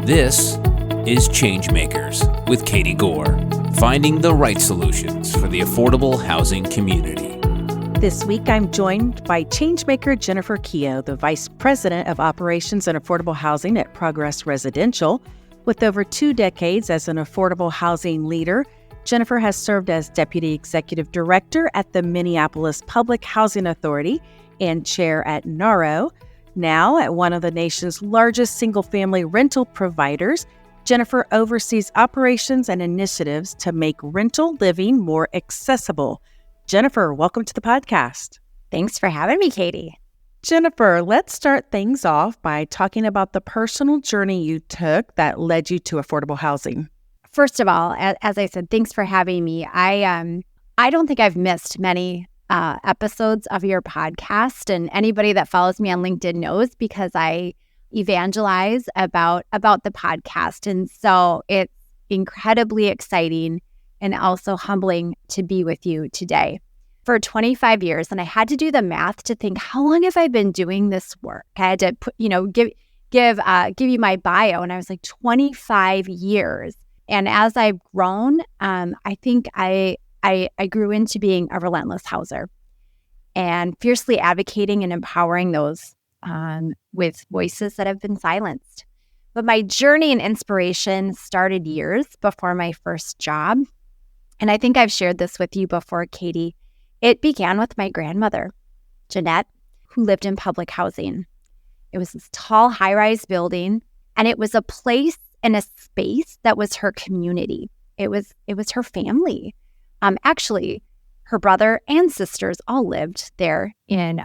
This is ChangeMakers with Katie Gore, finding the right solutions for the affordable housing community. This week, I'm joined by ChangeMaker Jennifer Keogh, the Vice President of Operations and Affordable Housing at Progress Residential. With over 2 decades as an affordable housing leader, Jennifer has served as Deputy Executive Director at the Minneapolis Public Housing Authority and Chair at NAHRO. Now, at one of the nation's largest single-family rental providers, Jennifer oversees operations and initiatives to make rental living more accessible. Jennifer, welcome to the podcast. Thanks for having me, Katie. Jennifer, let's start things off by talking about the personal journey you took that led you to affordable housing. First of all, as I said, thanks for having me. I don't think I've missed many episodes of your podcast, and anybody that follows me on LinkedIn knows because I evangelize about the podcast. And so it's incredibly exciting and also humbling to be with you today. For 25 years, and I had to do the math to think, how long have I been doing this work? I had to put, give you my bio, and I was like 25 years. And as I've grown, I think I grew into being a relentless houser and fiercely advocating and empowering those with voices that have been silenced. But my journey and inspiration started years before my first job. And I think I've shared this with you before, Katie. It began with my grandmother, Jeanette, who lived in public housing. It was this tall, high-rise building, and it was a place and a space that was her community. It was her family. Actually, her brother and sisters all lived there in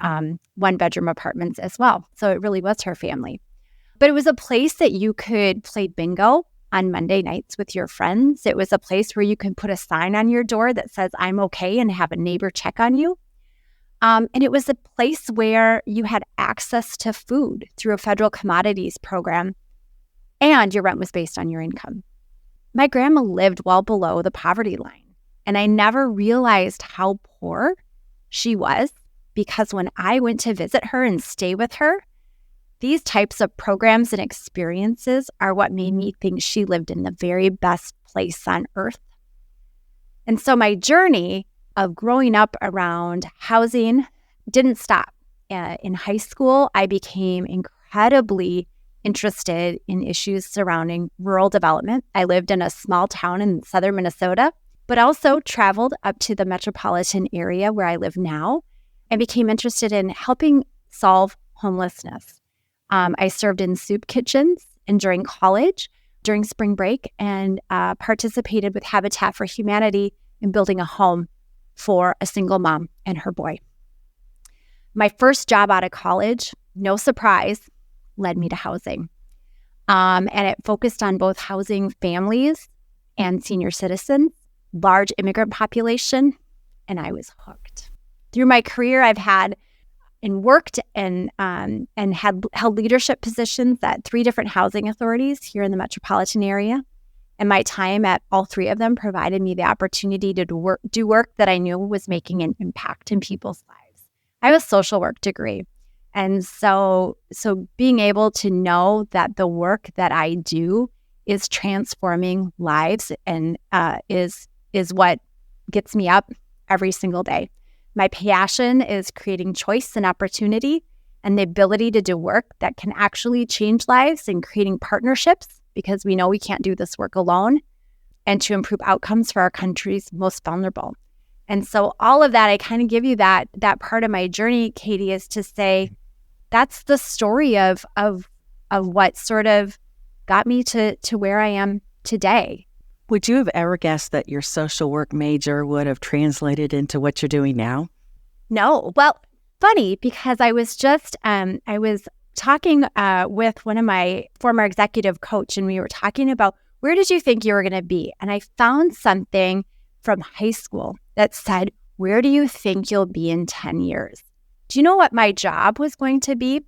one-bedroom apartments as well. So it really was her family. But it was a place that you could play bingo on Monday nights with your friends. It was a place where you could put a sign on your door that says, "I'm okay," and have a neighbor check on you. And it was a place where you had access to food through a federal commodities program, and your rent was based on your income. My grandma lived well below the poverty line, and I never realized how poor she was because when I went to visit her and stay with her, these types of programs and experiences are what made me think she lived in the very best place on earth. And so my journey of growing up around housing didn't stop. In high school, I became incredibly interested in issues surrounding rural development. I lived in a small town in southern Minnesota, but also traveled up to the metropolitan area where I live now and became interested in helping solve homelessness. I served in soup kitchens and during college, during spring break, and participated with Habitat for Humanity in building a home for a single mom and her boy. My first job out of college, no surprise, led me to housing. And it focused on both housing families and senior citizens, large immigrant population, and I was hooked. Through my career, I've had and worked and had held leadership positions at 3 different housing authorities here in the metropolitan area. And my time at all 3 of them provided me the opportunity to do work that I knew was making an impact in people's lives. I have a social work degree. And so being able to know that the work that I do is transforming lives and is what gets me up every single day. My passion is creating choice and opportunity and the ability to do work that can actually change lives and creating partnerships because we know we can't do this work alone and to improve outcomes for our country's most vulnerable. And so all of that, I kind of give you that part of my journey, Katie, is to say that's the story of what sort of got me to where I am today. Would you have ever guessed that your social work major would have translated into what you're doing now? No. Well, funny, because I was talking with one of my former executive coach, and we were talking about where did you think you were going to be? And I found something from high school that said, where do you think you'll be in 10 years? Do you know what my job was going to be?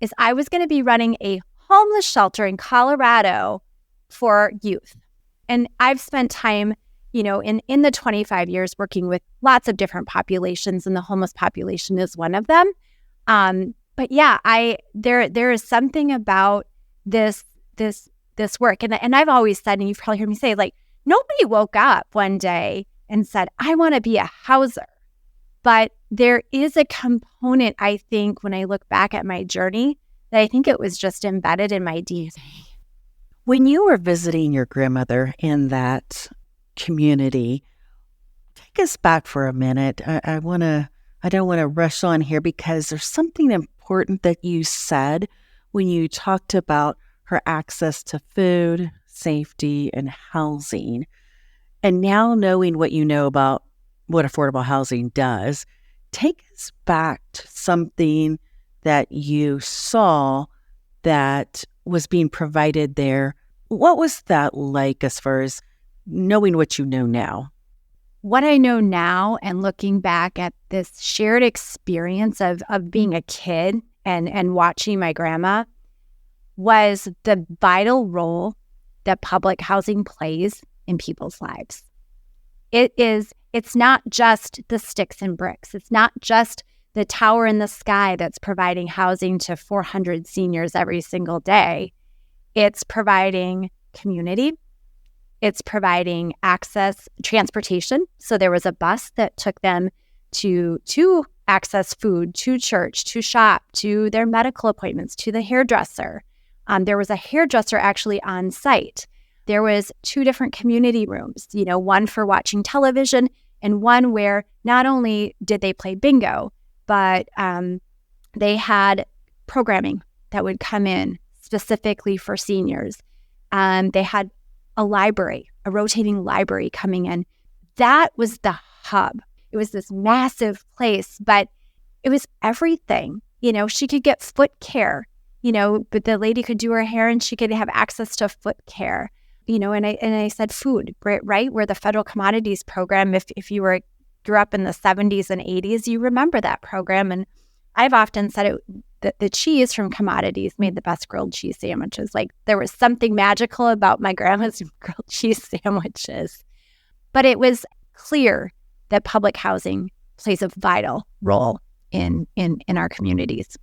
Is I was going to be running a homeless shelter in Colorado for youth. And I've spent time, in the 25 years working with lots of different populations, and the homeless population is one of them. But yeah, there is something about this this work. And I've always said, and you've probably heard me say, like, nobody woke up one day and said, I want to be a houser. But there is a component, I think, when I look back at my journey, that I think it was just embedded in my DNA. When you were visiting your grandmother in that community, take us back for a minute. I don't want to rush on here because there's something important that you said when you talked about her access to food, safety, and housing. And now knowing what you know about what affordable housing does, take us back to something that you saw that was being provided there. What was that like as far as knowing what you know now? What I know now and looking back at this shared experience of being a kid and watching my grandma was the vital role that public housing plays in people's lives. It's not just the sticks and bricks. It's not just the tower in the sky that's providing housing to 400 seniors every single day. It's providing community. It's providing access, transportation. So there was a bus that took them to access food, to church, to shop, to their medical appointments, to the hairdresser. There was a hairdresser actually on site. There was 2 different community rooms, one for watching television and one where not only did they play bingo, but they had programming that would come in specifically for seniors. They had a library, a rotating library coming in. That was the hub. It was this massive place, but it was everything. She could get foot care, but the lady could do her hair and she could have access to foot care. And I said food, right? Where the federal commodities program, if you grew up in the 70s and 80s, you remember that program. And I've often said that the cheese from commodities made the best grilled cheese sandwiches. Like there was something magical about my grandma's grilled cheese sandwiches. But it was clear that public housing plays a vital role in our communities.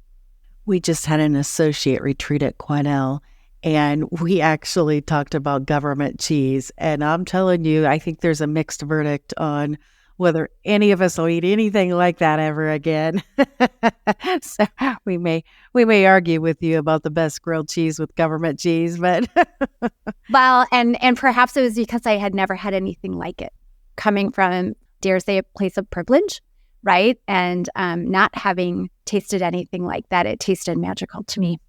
We just had an associate retreat at Quidel, and we actually talked about government cheese. And I'm telling you, I think there's a mixed verdict on whether any of us will eat anything like that ever again. So we may argue with you about the best grilled cheese with government cheese, but well, and perhaps it was because I had never had anything like it, coming from, dare say, a place of privilege, right? And not having tasted anything like that, it tasted magical to me.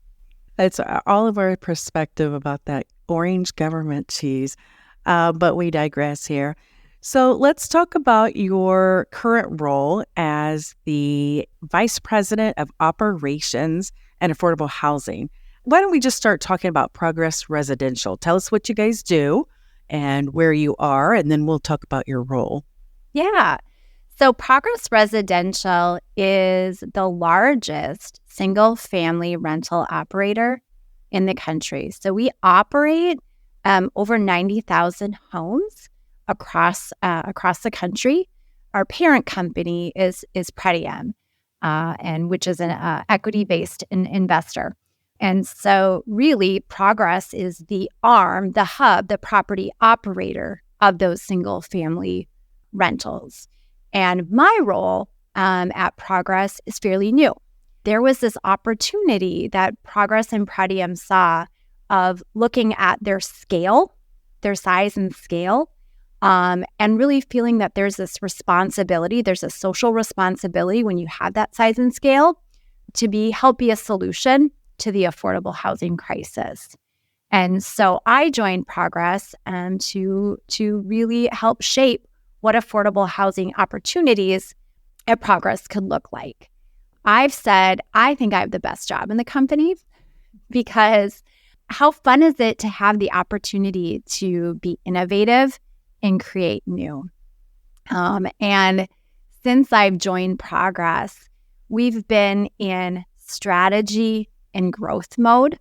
It's all of our perspective about that orange government cheese, but we digress here. So let's talk about your current role as the Vice President of Operations and Affordable Housing. Why don't we just start talking about Progress Residential? Tell us what you guys do and where you are, and then we'll talk about your role. Yeah. So Progress Residential is the largest single-family rental operator in the country. So we operate over 90,000 homes across the country. Our parent company is Pretium, and which is an equity-based investor. And so really Progress is the arm, the hub, the property operator of those single-family rentals. And my role at Progress is fairly new. There was this opportunity that Progress and Pretium saw of looking at their scale, their size and scale, and really feeling that there's this responsibility, there's a social responsibility when you have that size and scale to help be a solution to the affordable housing crisis. And so I joined Progress to really help shape what affordable housing opportunities at Progress could look like. I've said, I think I have the best job in the company because how fun is it to have the opportunity to be innovative and create new? And since I've joined Progress, we've been in strategy and growth mode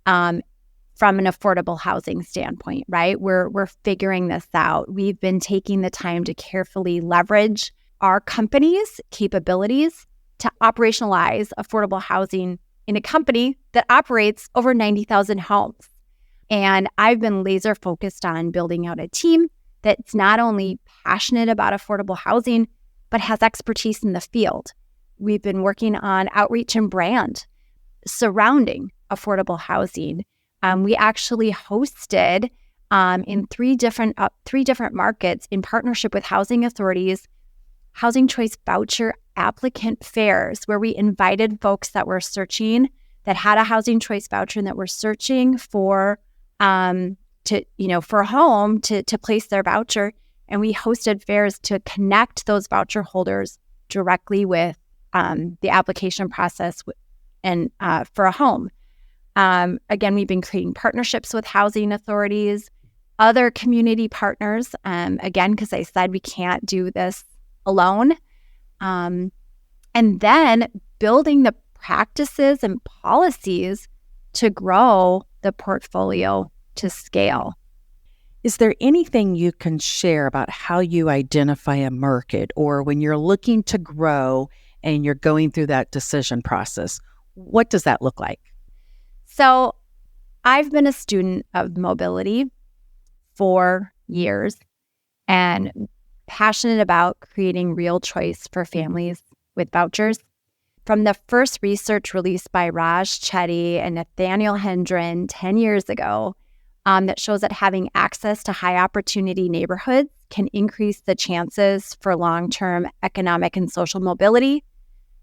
from an affordable housing standpoint, right? We're figuring this out. We've been taking the time to carefully leverage our company's capabilities to operationalize affordable housing in a company that operates over 90,000 homes. And I've been laser focused on building out a team that's not only passionate about affordable housing, but has expertise in the field. We've been working on outreach and brand surrounding affordable housing. We actually hosted in three different markets in partnership with housing authorities, housing choice voucher applicant fairs, where we invited folks that were searching, that had a housing choice voucher and that were searching for for a home to place their voucher. And we hosted fairs to connect those voucher holders directly with the application process and for a home. Again, we've been creating partnerships with housing authorities, other community partners, again, because I said we can't do this alone. And then building the practices and policies to grow the portfolio to scale. Is there anything you can share about how you identify a market, or when you're looking to grow and you're going through that decision process? What does that look like? So I've been a student of mobility for years and passionate about creating real choice for families with vouchers. From the first research released by Raj Chetty and Nathaniel Hendren 10 years ago, that shows that having access to high opportunity neighborhoods can increase the chances for long-term economic and social mobility,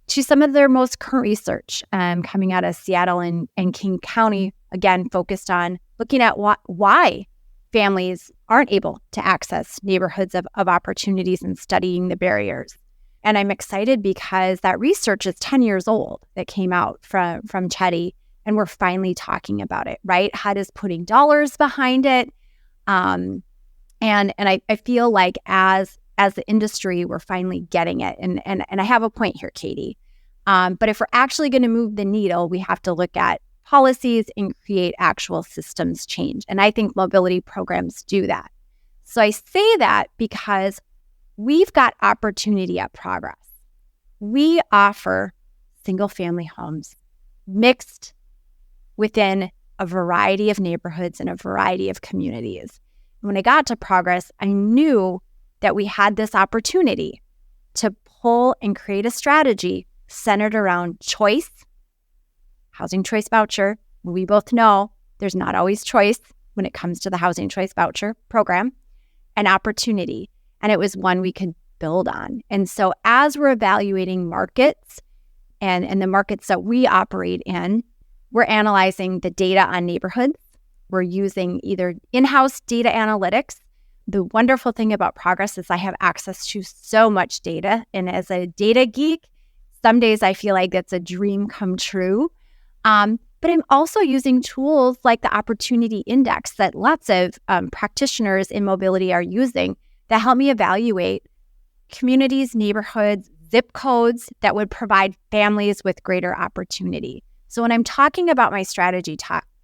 to some of their most current research coming out of Seattle and King County, again, focused on looking at why families aren't able to access neighborhoods of opportunities and studying the barriers. And I'm excited because that research is 10 years old that came out from Chetty, and we're finally talking about it, right? HUD is putting dollars behind it. And I feel like as the industry, we're finally getting it. And I have a point here, Katie. But if we're actually going to move the needle, we have to look at policies and create actual systems change. And I think mobility programs do that. So I say that because we've got opportunity at Progress. We offer single-family homes mixed within a variety of neighborhoods and a variety of communities. When I got to Progress, I knew that we had this opportunity to pull and create a strategy centered around choice, housing choice voucher. We both know there's not always choice when it comes to the housing choice voucher program, and opportunity. And it was one we could build on. And so as we're evaluating markets and the markets that we operate in, we're analyzing the data on neighborhoods. We're using either in-house data analytics. The wonderful thing about Progress is I have access to so much data. And as a data geek, some days I feel like it's a dream come true. But I'm also using tools like the Opportunity Index that lots of practitioners in mobility are using that help me evaluate communities, neighborhoods, zip codes that would provide families with greater opportunity. So when I'm talking about my strategy,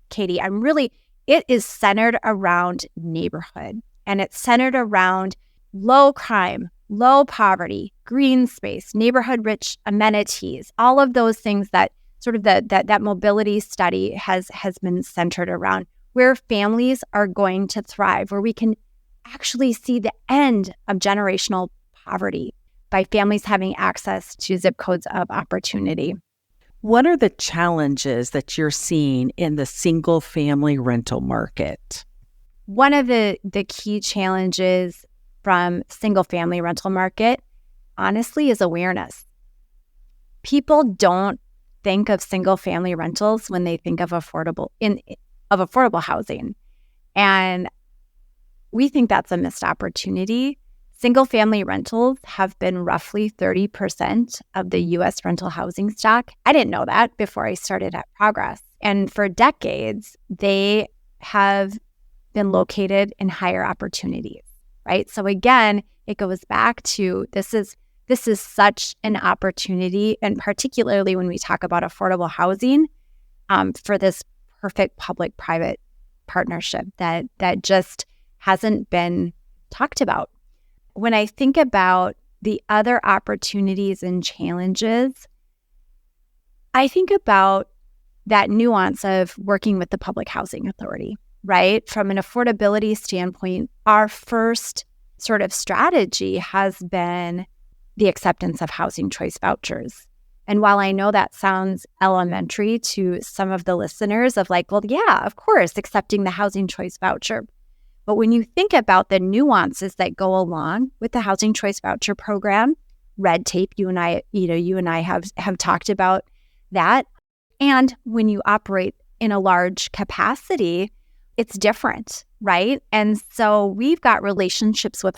Katie, it is centered around neighborhood, and it's centered around low crime, low poverty, green space, neighborhood-rich amenities, all of those things that sort of that mobility study has been centered around, where families are going to thrive, where we can actually see the end of generational poverty by families having access to zip codes of opportunity. What are the challenges that you're seeing in the single-family rental market? One of the key challenges from single-family rental market, honestly, is awareness. People don't think of single-family rentals when they think of affordable housing, and we think that's a missed opportunity. Single-family rentals have been roughly 30% of the U.S. rental housing stock. I didn't know that before I started at Progress. And for decades, they have been located in higher opportunities, right? So again, it goes back to this is such an opportunity, and particularly when we talk about affordable housing, for this perfect public-private partnership that just hasn't been talked about. When I think about the other opportunities and challenges, I think about that nuance of working with the Public Housing Authority. right? From an affordability standpoint, our first sort of strategy has been the acceptance of housing choice vouchers. And while I know that sounds elementary to some of the listeners of like, well, yeah, of course, accepting the housing choice voucher. But when you think about the nuances that go along with the housing choice voucher program, red tape, you and I have talked about that. And when you operate in a large capacity, it's different, right? And so we've got relationships with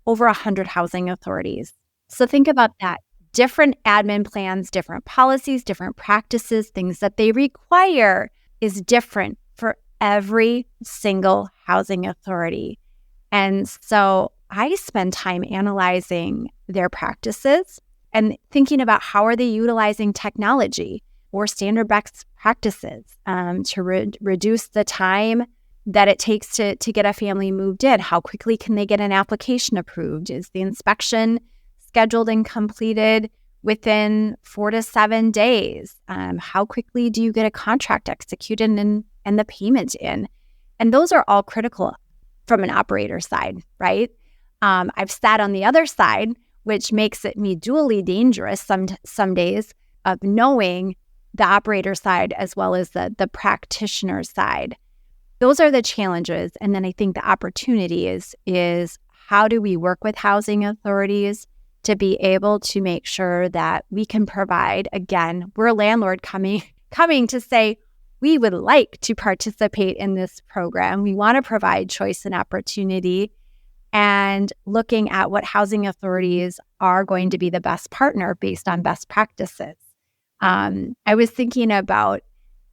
over 100 housing authorities. So think about that. Different admin plans, different policies, different practices, things that they require is different for every single housing authority. And so I spend time analyzing their practices and thinking about how are they utilizing technology or standard best practices to reduce the time that it takes to get a family moved in. How quickly can they get an application approved? Is the inspection scheduled and completed within 4 to 7 days? How quickly do you get a contract executed and the payment in? And those are all critical from an operator side, right? I've sat on the other side, which makes it me dually dangerous some days of knowing the operator side as well as the practitioner side. Those are the challenges. And then I think the opportunity is how do we work with housing authorities to be able to make sure that we can provide, again, we're a landlord coming to say, we would like to participate in this program. We want to provide choice and opportunity, and looking at what housing authorities are going to be the best partner based on best practices. I was thinking about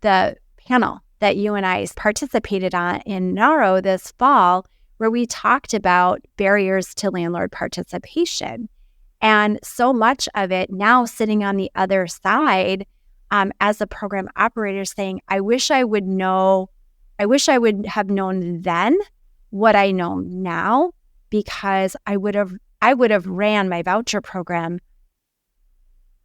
the panel that you and I participated on in NAHRO this fall, where we talked about barriers to landlord participation. And so much of it now sitting on the other side as a program operator saying, I wish I would have known then what I know now, because I would have ran my voucher program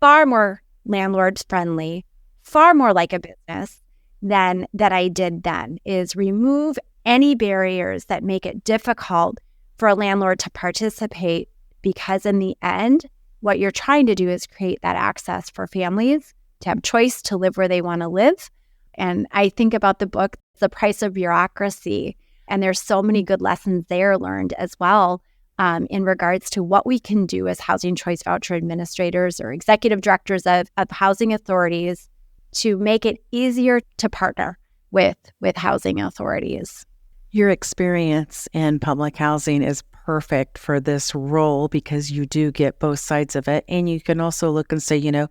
far more landlord friendly, far more like a business than that I did then, is remove any barriers that make it difficult for a landlord to participate, because in the end, what you're trying to do is create that access for families to have choice to live where they want to live. And I think about the book, The Price of Bureaucracy, and there's so many good lessons there learned as well in regards to what we can do as housing choice voucher administrators or executive directors of housing authorities to make it easier to partner with housing authorities. Your experience in public housing is perfect for this role because you do get both sides of it. And you can also look and say, you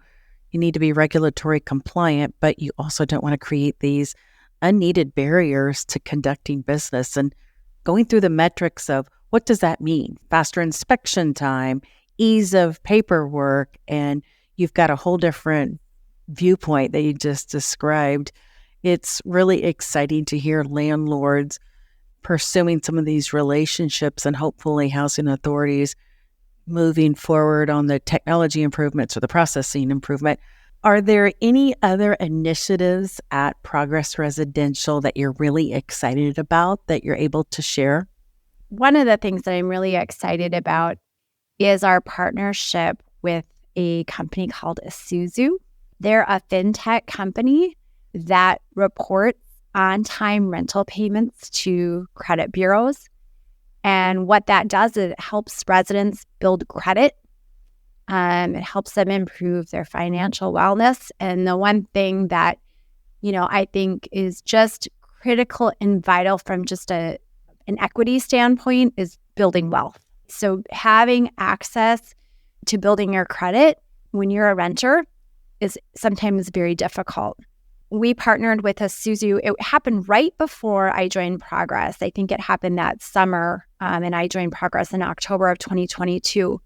need to be regulatory compliant, but you also don't want to create these unneeded barriers to conducting business and going through the metrics of what does that mean? Faster inspection time, ease of paperwork, and you've got a whole different viewpoint that you just described. It's really exciting to hear landlords pursuing some of these relationships and hopefully housing authorities moving forward on the technology improvements or the processing improvement. Are there any other initiatives at Progress Residential that you're really excited about that you're able to share? One of the things that I'm really excited about is our partnership with a company called Isuzu. They're a fintech company that reports on-time rental payments to credit bureaus. And what that does is it helps residents build credit. It helps them improve their financial wellness. And the one thing that, I think is just critical and vital from just an equity standpoint is building wealth. So having access to building your credit when you're a renter is sometimes very difficult. We partnered with Isuzu. It happened right before I joined Progress. I think it happened that summer, and I joined Progress in October of 2022.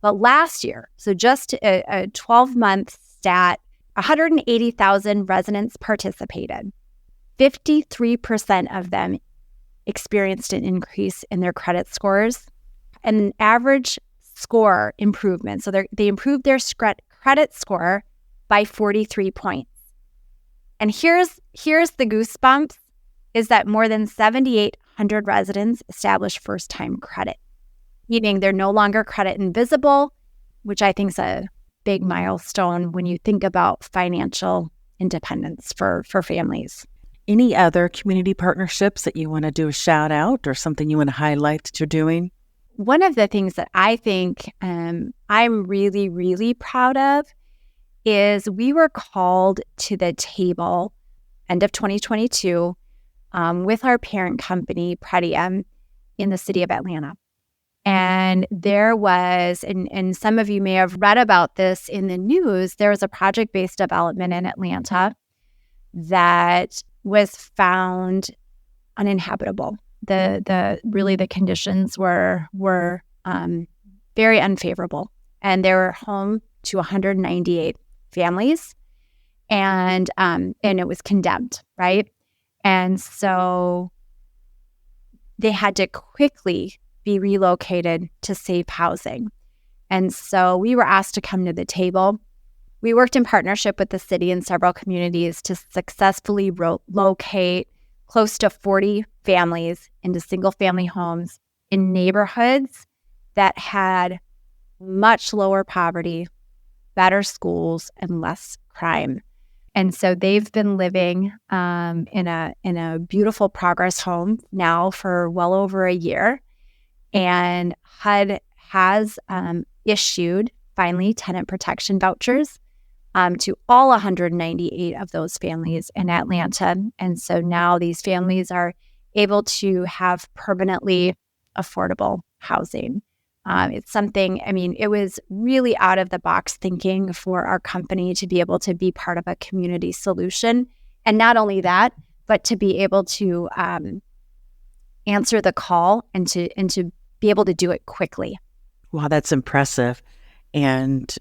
But last year, so just a 12-month stat, 180,000 residents participated. 53% of them experienced an increase in their credit scores, and an average score improvement. So they improved their credit score by 43 points. And here's the goosebumps. is that more than 7,800 residents established first-time credit, meaning they're no longer credit invisible, which I think is a big milestone when you think about financial independence for families. Any other community partnerships that you want to do a shout out or something you want to highlight that you're doing? One of the things that I think I'm really, really proud of is we were called to the table end of 2022 with our parent company, Pretium, in the city of Atlanta. And there was, and some of you may have read about this in the news, there was a project-based development in Atlanta that was found uninhabitable. The conditions were very unfavorable, and they were home to 198 families, and it was condemned, right? And so they had to quickly be relocated to safe housing. And so we were asked to come to the table. We worked in partnership with the city and several communities to successfully locate close to 40 families into single-family homes in neighborhoods that had much lower poverty, better schools, and less crime. And so they've been living in a beautiful progress home now for well over a year. And HUD has issued, finally, tenant protection vouchers to all 198 of those families in Atlanta. And so now these families are able to have permanently affordable housing. It's something, it was really out of the box thinking for our company to be able to be part of a community solution. And not only that, but to be able to answer the call and to be able to do it quickly. Wow, that's impressive. And,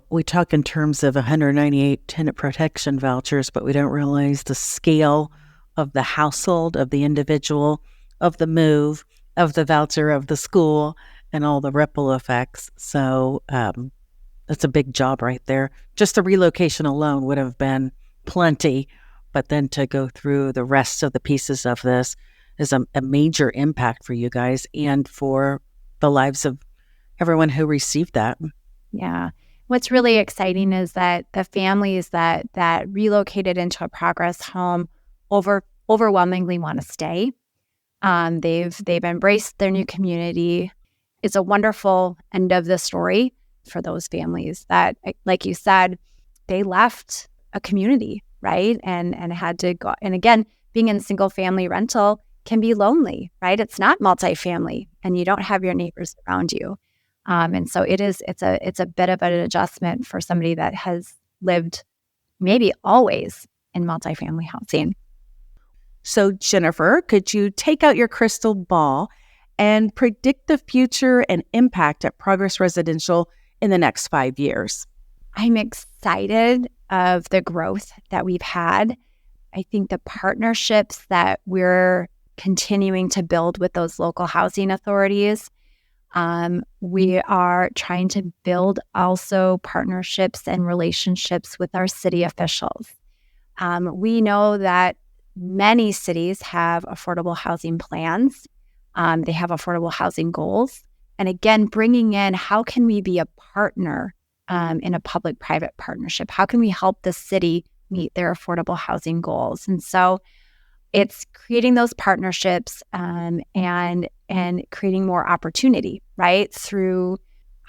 we talk in terms of 198 tenant protection vouchers, but we don't realize the scale of the household, of the individual, of the move, of the voucher, of the school, and all the ripple effects. So that's a big job right there. Just the relocation alone would have been plenty, but then to go through the rest of the pieces of this is a major impact for you guys and for the lives of everyone who received that. Yeah. What's really exciting is that the families that relocated into a progress home overwhelmingly want to stay. They've embraced their new community. It's a wonderful end of the story for those families that, like you said, they left a community, right? And had to go. And again, being in single family rental can be lonely, right? It's not multifamily, and you don't have your neighbors around you. And so it's a bit of an adjustment for somebody that has lived maybe always in multifamily housing. So Jennifer, could you take out your crystal ball and predict the future and impact at Progress Residential in the next 5 years? I'm excited of the growth that we've had. I think the partnerships that we're continuing to build with those local housing authorities. We are trying to build also partnerships and relationships with our city officials. We know that many cities have affordable housing plans. They have affordable housing goals. And again, bringing in how can we be a partner in a public-private partnership? How can we help the city meet their affordable housing goals? And so it's creating those partnerships and creating more opportunity, right? Through,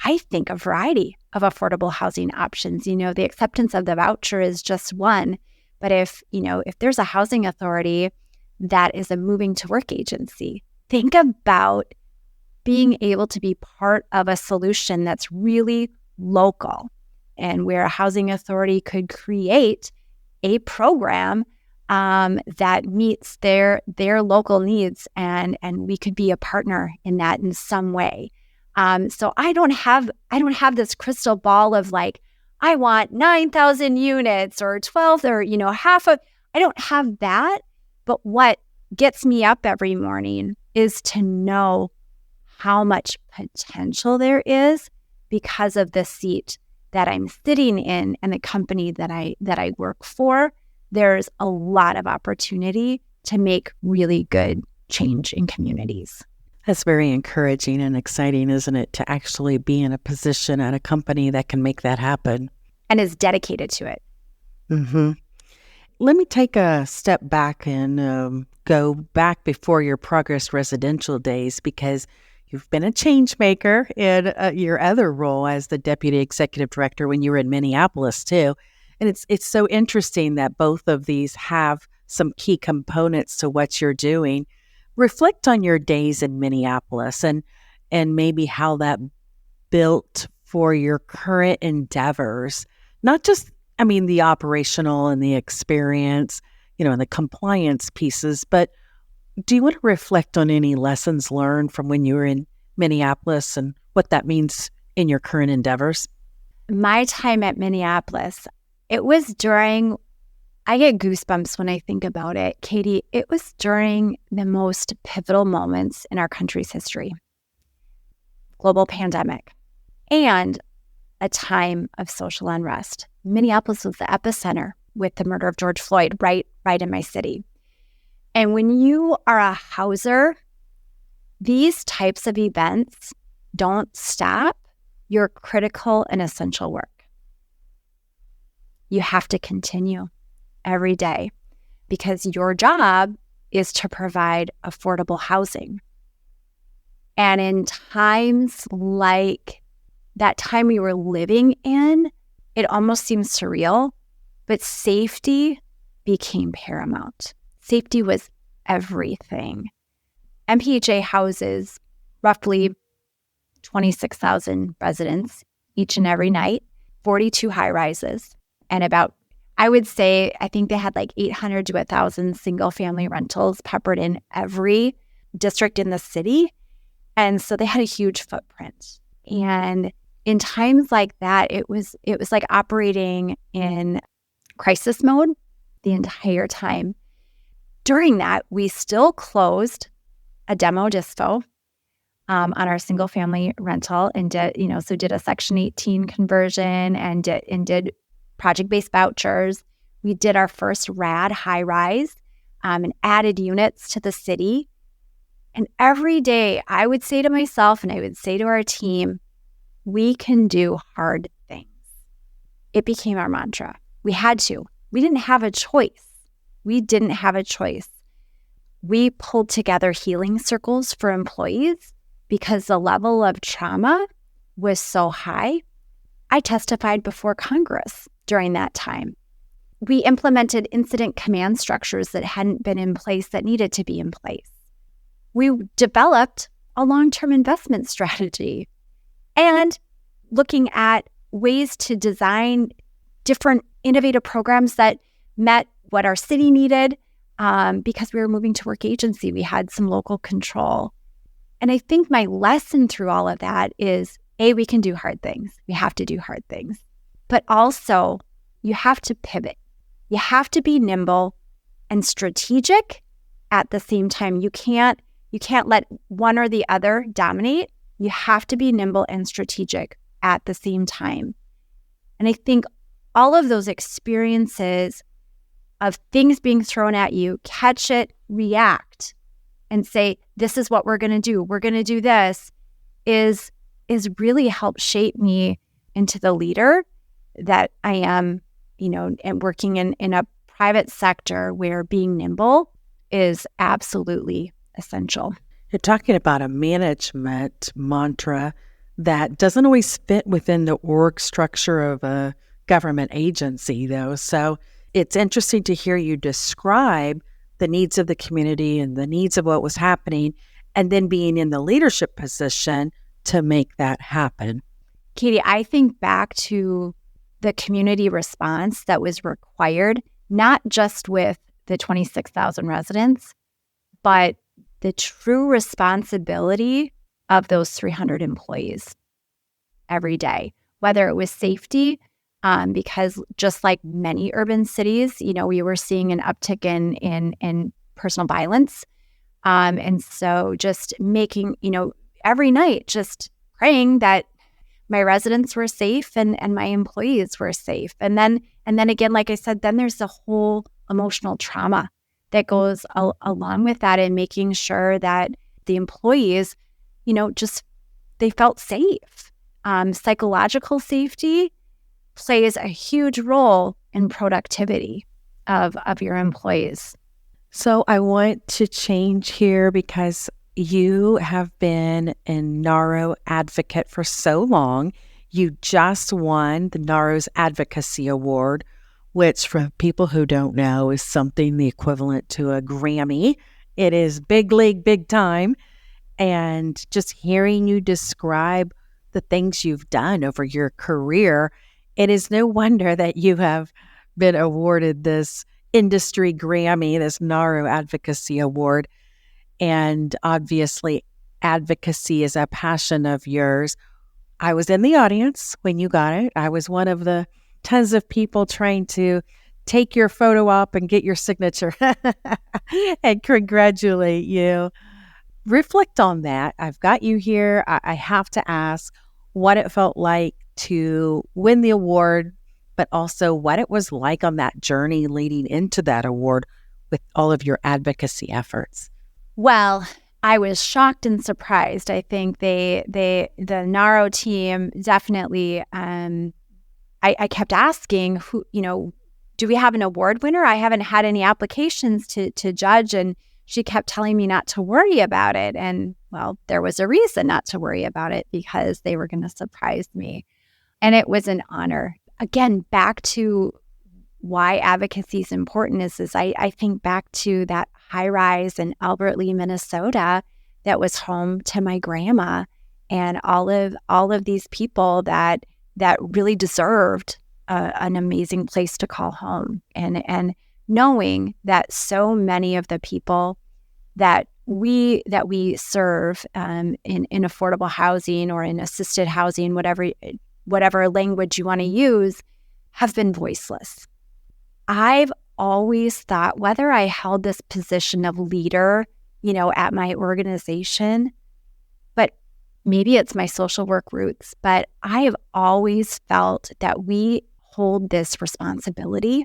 I think, a variety of affordable housing options. The acceptance of the voucher is just one. But if there's a housing authority that is a moving to work agency, think about being able to be part of a solution that's really local and where a housing authority could create a program that meets their local needs, and we could be a partner in that in some way. So I don't have this crystal ball of like, I want 9,000 units or 12 or half of. I don't have that. But what gets me up every morning is to know how much potential there is because of the seat that I'm sitting in and the company that I work for. There's a lot of opportunity to make really good change in communities. That's very encouraging and exciting, isn't it, to actually be in a position at a company that can make that happen. And is dedicated to it. Mm-hmm. Let me take a step back and go back before your Progress Residential days, because you've been a change maker in your other role as the Deputy Executive Director when you were in Minneapolis, too. And it's so interesting that both of these have some key components to what you're doing. Reflect on your days in Minneapolis and maybe how that built for your current endeavors, not just, the operational and the experience, and the compliance pieces, but do you want to reflect on any lessons learned from when you were in Minneapolis and what that means in your current endeavors? My time at Minneapolis, it was during, I get goosebumps when I think about it, Katie. It was during the most pivotal moments in our country's history. Global pandemic and a time of social unrest. Minneapolis was the epicenter with the murder of George Floyd right in my city. And when you are a houser, these types of events don't stop your critical and essential work. You have to continue every day because your job is to provide affordable housing. And in times like that time we were living in, it almost seems surreal, but safety became paramount. Safety was everything. MPHA houses roughly 26,000 residents each and every night, 42 high-rises, and I think they had like 800 to 1,000 single-family rentals peppered in every district in the city. And so they had a huge footprint. And in times like that, it was like operating in crisis mode the entire time. During that, we still closed a demo dispo on our single family rental and did a Section 18 conversion and did project-based vouchers. We did our first RAD high-rise and added units to the city. And every day I would say to myself and I would say to our team, we can do hard things. It became our mantra. We had to. We didn't have a choice. We pulled together healing circles for employees because the level of trauma was so high. I testified before Congress during that time. We implemented incident command structures that hadn't been in place that needed to be in place. We developed a long-term investment strategy and looking at ways to design different innovative programs that met what our city needed because we were moving to work agency. We had some local control. And I think my lesson through all of that is, A, we can do hard things. We have to do hard things. But also, you have to pivot. You have to be nimble and strategic at the same time. You can't let one or the other dominate. You have to be nimble and strategic at the same time. And I think all of those experiences of things being thrown at you, catch it, react, and say, this is what we're going to do. We're going to do this is really helped shape me into the leader that I am, and working in a private sector where being nimble is absolutely essential. You're talking about a management mantra that doesn't always fit within the org structure of a government agency, though. So it's interesting to hear you describe the needs of the community and the needs of what was happening, and then being in the leadership position to make that happen. Katie, I think back to the community response that was required, not just with the 26,000 residents, but the true responsibility of those 300 employees every day, whether it was safety, because just like many urban cities, we were seeing an uptick in personal violence. And so just making, every night, just praying that my residents were safe and my employees were safe. And then again, like I said, then there's the whole emotional trauma that goes along with that, and making sure that the employees, just they felt safe. Psychological safety plays a huge role in productivity of your employees. So I want to change here because you have been a NAHRO advocate for so long. You just won the NAHRO's Advocacy Award, which for people who don't know is something the equivalent to a Grammy. It is big league, big time. And just hearing you describe the things you've done over your career, it is no wonder that you have been awarded this industry Grammy, this NAHRO Advocacy Award. And obviously, advocacy is a passion of yours. I was in the audience when you got it. I was one of the tons of people trying to take your photo up and get your signature and congratulate you. Reflect on that. I've got you here. I have to ask what it felt like to win the award, but also what it was like on that journey leading into that award with all of your advocacy efforts. Well, I was shocked and surprised. I think the NAHRO team definitely, I kept asking, who, do we have an award winner? I haven't had any applications to judge. And she kept telling me not to worry about it. And well, there was a reason not to worry about it, because they were going to surprise me. And it was an honor. Again, back to why advocacy is important is I think back to that high rise in Albert Lea, Minnesota, that was home to my grandma, and all of these people that really deserved an amazing place to call home, and knowing that so many of the people that we serve in affordable housing or in assisted housing, whatever language you want to use, have been voiceless. I've always thought, whether I held this position of leader, at my organization, but maybe it's my social work roots, but I have always felt that we hold this responsibility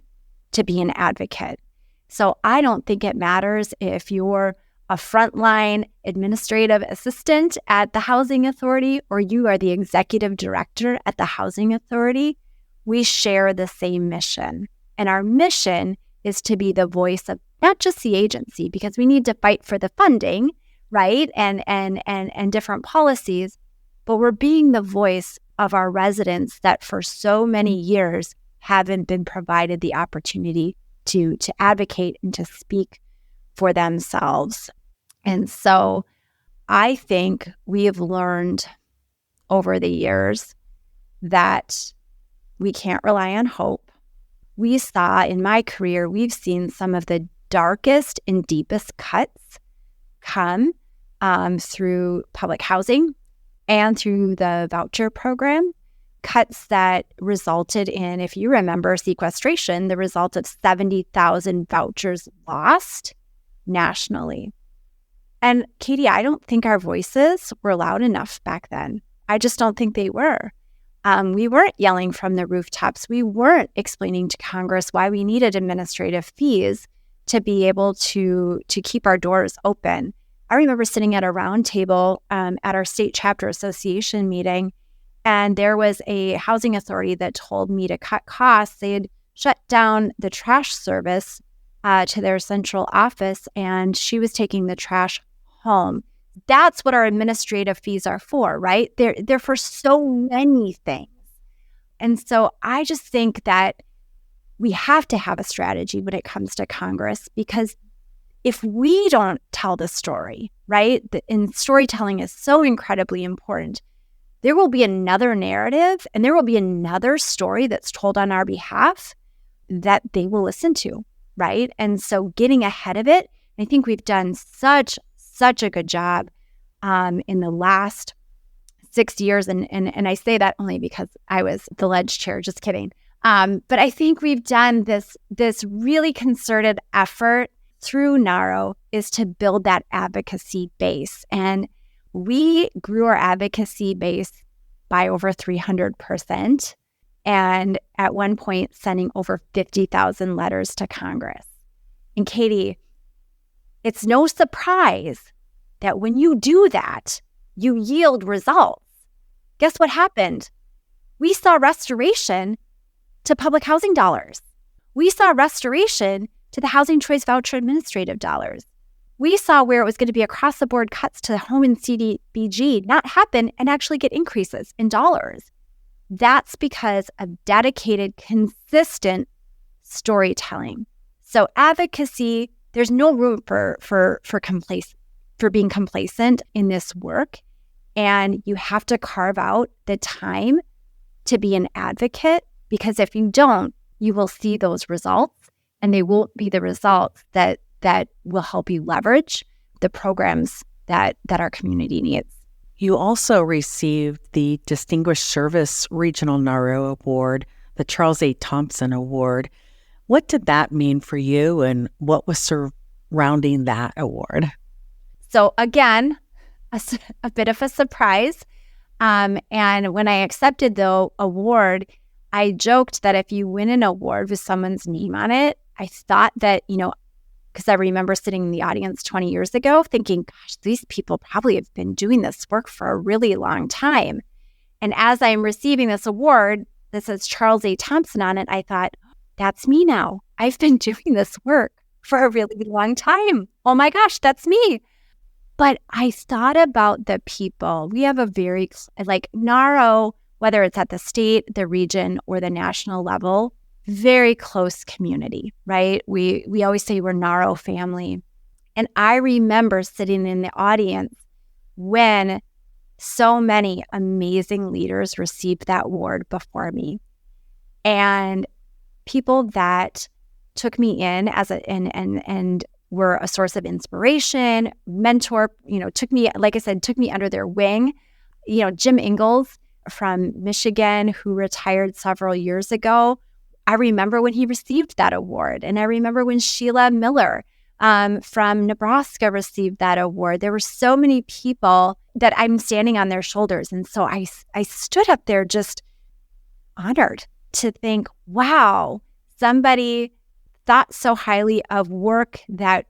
to be an advocate. So I don't think it matters if you're a frontline administrative assistant at the housing authority or you are the executive director at the housing authority. We share the same mission. And our mission is to be the voice of not just the agency, because we need to fight for the funding, right? And different policies, but we're being the voice of our residents that for so many years haven't been provided the opportunity to advocate and to speak for themselves. And so I think we have learned over the years that we can't rely on hope. We saw in my career, we've seen some of the darkest and deepest cuts come through public housing and through the voucher program. Cuts that resulted in, if you remember sequestration, the result of 70,000 vouchers lost nationally. And Katie, I don't think our voices were loud enough back then. I just don't think they were. We weren't yelling from the rooftops. We weren't explaining to Congress why we needed administrative fees to be able to keep our doors open. I remember sitting at a round table at our state chapter association meeting, and there was a housing authority that told me to cut costs. They had shut down the trash service to their central office, and she was taking the trash home. That's what our administrative fees are for, right? They're for so many things. And so I just think that we have to have a strategy when it comes to Congress, because if we don't tell the story, right, and storytelling is so incredibly important, there will be another narrative and there will be another story that's told on our behalf that they will listen to, right? And so getting ahead of it, I think we've done such a good job in the last 6 years. And I say that only because I was the ledge chair, just kidding. But I think we've done this really concerted effort through NAHRO is to build that advocacy base. And we grew our advocacy base by over 300%. And at one point, sending over 50,000 letters to Congress. And Katie, it's no surprise that when you do that, you yield results. Guess what happened? We saw restoration to public housing dollars. We saw restoration to the Housing Choice Voucher Administrative dollars. We saw where it was going to be across-the-board cuts to home and CDBG not happen and actually get increases in dollars. That's because of dedicated, consistent storytelling. So advocacy, there's no room for being complacent in this work. And you have to carve out the time to be an advocate, because if you don't, you will see those results, and they won't be the results that will help you leverage the programs that our community needs. You also received the Distinguished Service Regional NAHRO Award, the Charles A. Thompson Award. What did that mean for you, and what was surrounding that award? So again, a bit of a surprise. And when I accepted the award, I joked that if you win an award with someone's name on it, I thought that, because I remember sitting in the audience 20 years ago thinking, gosh, these people probably have been doing this work for a really long time. And as I'm receiving this award that says Charles A. Thompson on it, I thought, that's me now. I've been doing this work for a really long time. Oh my gosh, that's me. But I thought about the people. We have a very, NAHRO, whether it's at the state, the region, or the national level, very close community, right? We always say we're NAHRO family. And I remember sitting in the audience when so many amazing leaders received that award before me. And people that took me in and were a source of inspiration, mentor, took me under their wing. Jim Ingalls from Michigan, who retired several years ago, I remember when he received that award. And I remember when Sheila Miller from Nebraska received that award. There were so many people that I'm standing on their shoulders. And so I stood up there just honored to think, wow, somebody thought so highly of work that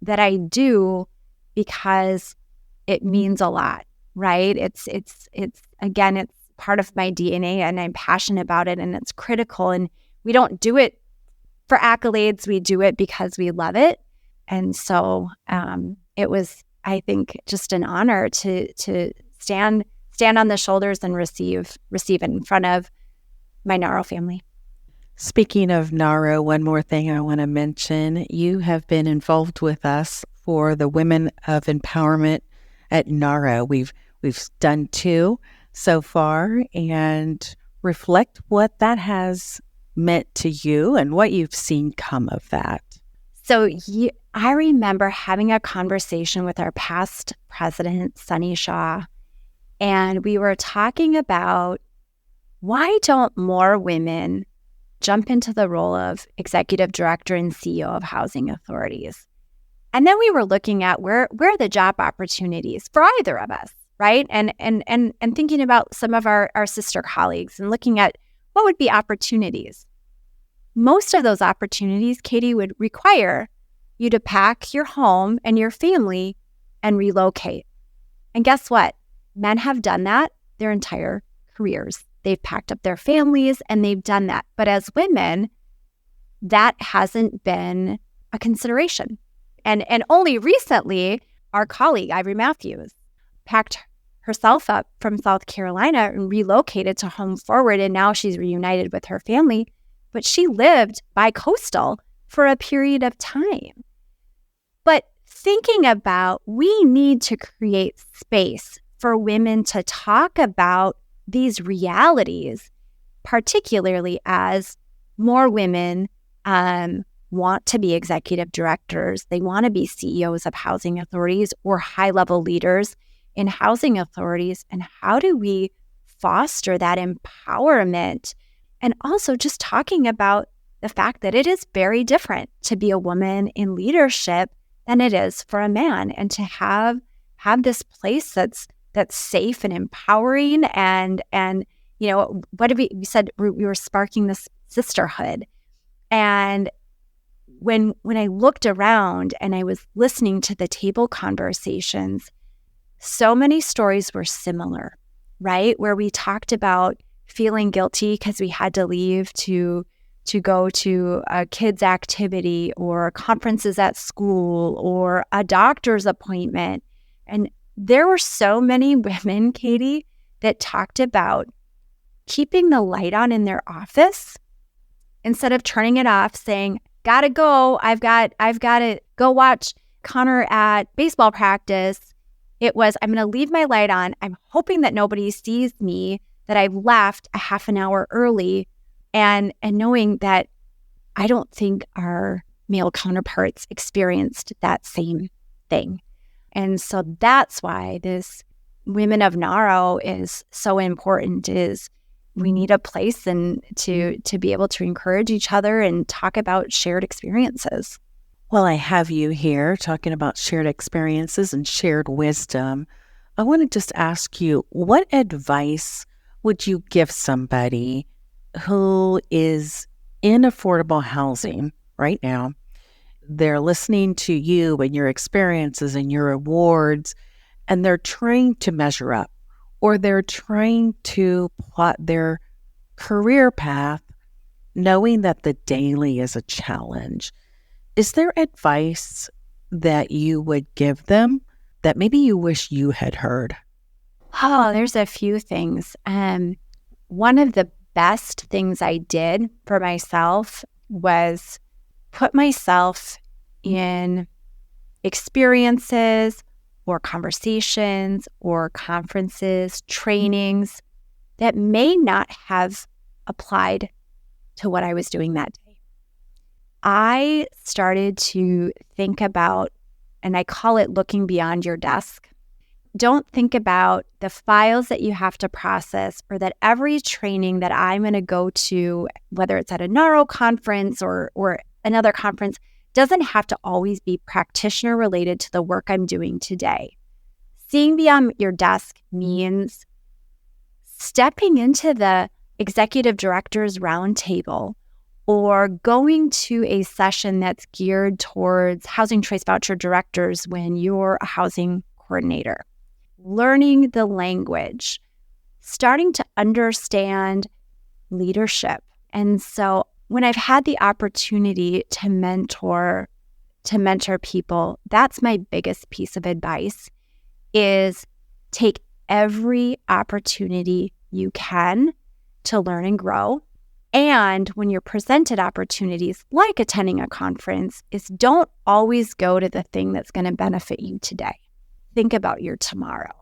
I do, because it means a lot, right? It's part of my DNA, and I'm passionate about it, and it's critical. And we don't do it for accolades. We do it because we love it. And so it was, I think, just an honor to stand on the shoulders and receive it in front of my NAHRO family. Speaking of NAHRO, one more thing I want to mention. You have been involved with us for the Women of Empowerment at NAHRO. We've done 2 so far, and reflect what that has meant to you and what you've seen come of that. So I remember having a conversation with our past president, Sunny Shaw, and we were talking about, why don't more women jump into the role of executive director and CEO of housing authorities? And then we were looking at where are the job opportunities for either of us, right? And thinking about some of our sister colleagues and looking at what would be opportunities. Most of those opportunities, Katie, would require you to pack your home and your family and relocate. And guess what? Men have done that their entire careers. They've packed up their families and they've done that. But as women, that hasn't been a consideration. And only recently, our colleague, Ivory Matthews, packed herself up from South Carolina and relocated to Home Forward, and now she's reunited with her family. But she lived bi-coastal for a period of time. But thinking about, we need to create space for women to talk about these realities, particularly as more women want to be executive directors. They want to be CEOs of housing authorities or high-level leaders in housing authorities. And how do we foster that empowerment? And also just talking about the fact that it is very different to be a woman in leadership than it is for a man, and to have this place that's safe and empowering, and what have we said? We were sparking this sisterhood, and when I looked around and I was listening to the table conversations, so many stories were similar, right? Where we talked about feeling guilty because we had to leave to go to a kid's activity or conferences at school or a doctor's appointment. And there were so many women, Katie, that talked about keeping the light on in their office instead of turning it off, saying, gotta go, I've got to go watch Connor at baseball practice. It was, I'm going to leave my light on. I'm hoping that nobody sees me, that I've left a half an hour early, and knowing that I don't think our male counterparts experienced that same thing. And so that's why this Women of NAHRO is so important, is we need a place and to be able to encourage each other and talk about shared experiences. Well, I have you here talking about shared experiences and shared wisdom. I want to just ask you, what advice would you give somebody who is in affordable housing right now? They're listening to you and your experiences and your awards, and they're trying to measure up, or they're trying to plot their career path, knowing that the daily is a challenge. Is there advice that you would give them that maybe you wish you had heard? Oh, there's a few things. One of the best things I did for myself was put myself in experiences or conversations or conferences, trainings that may not have applied to what I was doing that day. I started to think about, and I call it looking beyond your desk. Don't think about the files that you have to process, or that every training that I'm going to go to, whether it's at a NAHRO conference or another conference, doesn't have to always be practitioner related to the work I'm doing today. Seeing beyond your desk means stepping into the executive director's roundtable or going to a session that's geared towards housing choice voucher directors when you're a housing coordinator. Learning the language, starting to understand leadership. And so when I've had the opportunity to mentor people, that's my biggest piece of advice, is take every opportunity you can to learn and grow. And when you're presented opportunities like attending a conference, is don't always go to the thing that's going to benefit you today. Think about your tomorrow.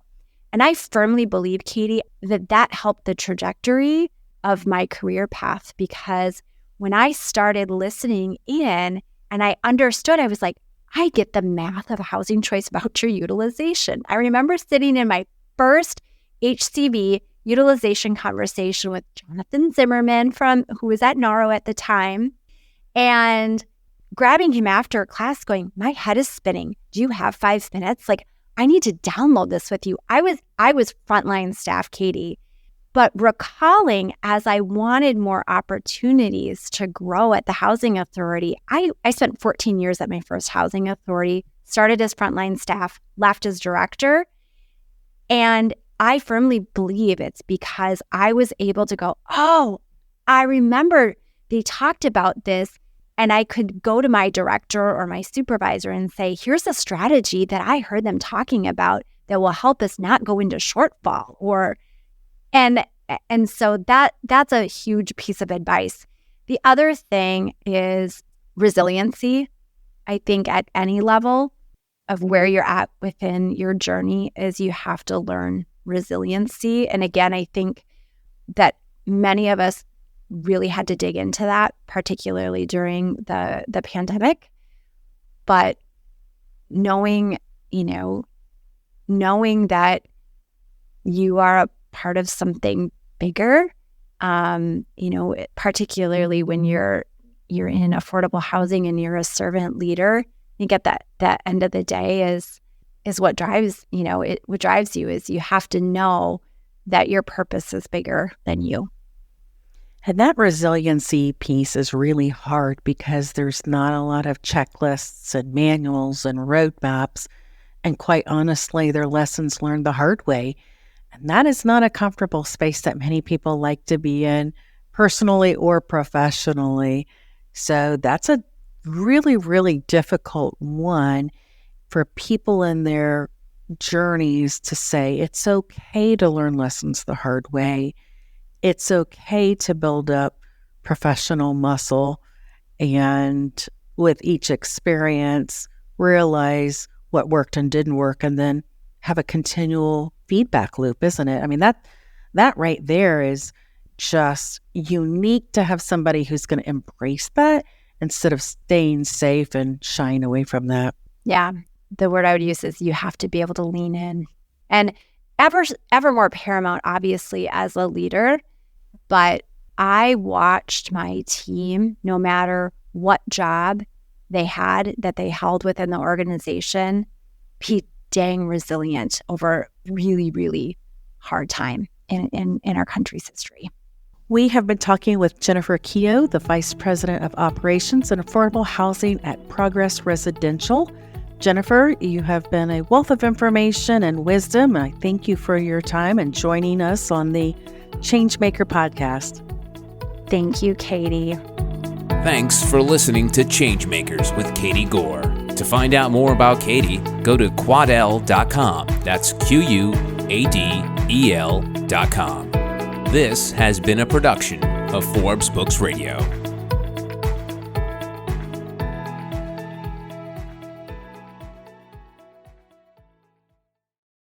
And I firmly believe, Katie, that helped the trajectory of my career path, because when I started listening in and I understood, I was like, I get the math of housing choice voucher utilization. I remember sitting in my first HCV utilization conversation with Jonathan Zimmerman, who was at NAHRO at the time, and grabbing him after class going, my head is spinning. Do you have 5 minutes? Like, I need to download this with you. I was frontline staff, Katie, but recalling as I wanted more opportunities to grow at the housing authority, I spent 14 years at my first housing authority, started as frontline staff, left as director. And I firmly believe it's because I was able to go, oh, I remember they talked about this, and I could go to my director or my supervisor and say, here's a strategy that I heard them talking about that will help us not go into shortfall. And so that's a huge piece of advice. The other thing is resiliency. I think at any level of where you're at within your journey is you have to learn resiliency. And again, I think that many of us really had to dig into that, particularly during the pandemic. But knowing that you are a part of something bigger, particularly when you're in affordable housing and you're a servant leader, you get that end of the day is what drives, what drives you is you have to know that your purpose is bigger than you. And that resiliency piece is really hard because there's not a lot of checklists and manuals and roadmaps. And quite honestly, they're lessons learned the hard way. And that is not a comfortable space that many people like to be in, personally or professionally. So that's a really, really difficult one for people in their journeys to say it's okay to learn lessons the hard way. It's okay to build up professional muscle and with each experience, realize what worked and didn't work and then have a continual feedback loop, isn't it? I mean, that right there is just unique to have somebody who's going to embrace that instead of staying safe and shying away from that. Yeah. The word I would use is you have to be able to lean in. And ever more paramount, obviously, as a leader. But I watched my team, no matter what job they had that they held within the organization, be dang resilient over really, really hard time in our country's history. We have been talking with Jennifer Keogh, the Vice President of Operations and Affordable Housing at Progress Residential. Jennifer, you have been a wealth of information and wisdom. I thank you for your time and joining us on the ChangeMaker podcast. Thank you, Katie. Thanks for listening to Changemakers with Katie Gore. To find out more about Katie, go to quadel.com. That's QUADEL.com. This has been a production of Forbes Books Radio.